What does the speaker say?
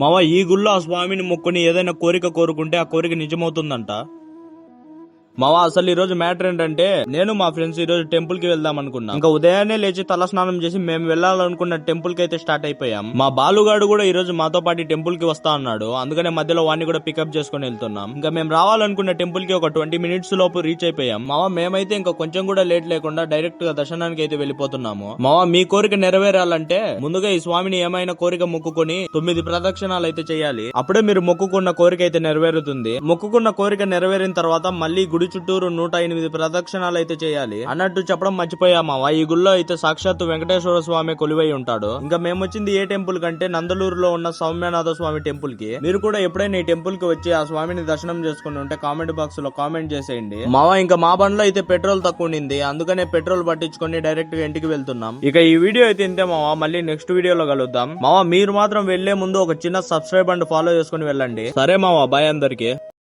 మావా ఈ గుళ్ళో ఆ స్వామిని మొక్కుని ఏదైనా కోరిక కోరుకుంటే ఆ కోరిక నిజమవుతుందంట. మావా అసలు ఈ రోజు మ్యాటర్ ఏంటంటే, నేను మా ఫ్రెండ్స్ ఈ రోజు టెంపుల్ కి వెళ్దాం అనుకున్నాం. ఇంకా ఉదయాన్నే లేచి తల స్నానం చేసి మేము వెళ్ళాలనుకున్న టెంపుల్ కి అయితే స్టార్ట్ అయిపోయాం. మా బాలుగాడు కూడా ఈ రోజు మాతో పాటు టెంపుల్ కి వస్తా అన్నాడు. అందుకనే మధ్యలో వాడిని కూడా పికప్ చేసుకుని వెళ్తున్నాం. ఇంకా మేము రావాలనుకున్న టెంపుల్ కి ఒక 20 minutes లోపు రీచ్ అయిపోయాం. మావా మేమైతే ఇంకా కొంచెం కూడా లేట్ లేకుండా డైరెక్ట్ గా దర్శనానికి అయితే వెళ్ళిపోతున్నాము. మావా మీ కోరిక నెరవేరాలంటే ముందుగా ఈ స్వామిని ఏమైనా కోరిక మొక్కుకొని 9 ప్రదక్షిణాలు అయితే చేయాలి. అప్పుడే మీరు మొక్కుకున్న కోరిక అయితే నెరవేరుతుంది. మొక్కుకున్న కోరిక నెరవేరిన తర్వాత మళ్ళీ గుడి చుట్టూరు 108 ప్రదక్షిణాలు అయితే చేయాలి. అన్నట్టు చెప్పడం మర్చిపోయామా, ఈ గుళ్ళో అయితే సాక్షాత్తు వెంకటేశ్వర స్వామి కొలువై ఉంటాడు. ఇంకా మేము వచ్చింది ఏ టెంపుల్ కంటే నందలూరులో ఉన్న సౌమ్యనాథ స్వామి టెంపుల్ కి. మీరు కూడా ఎప్పుడైనా ఈ టెంపుల్ కి వచ్చి ఆ స్వామిని దర్శనం చేసుకుని ఉంటే కామెంట్ బాక్స్ లో కామెంట్ చేసేయండి. మావా ఇంకా మా బండ్లో అయితే పెట్రోల్ తక్కువ ఉండింది, అందుకనే పెట్రోల్ పట్టించుకొని డైరెక్ట్ గా ఇంటికి వెళ్తున్నాం. ఇక ఈ వీడియో అయితే ఇంతే మావా, మళ్ళీ నెక్స్ట్ వీడియోలో కలుద్దాం. మావా మీరు మాత్రం వెళ్లే ముందు ఒక చిన్న సబ్స్క్రైబ్ అండ్ ఫాలో చేసుకుని వెళ్ళండి. సరే మావా, బాయ్ అందరికి.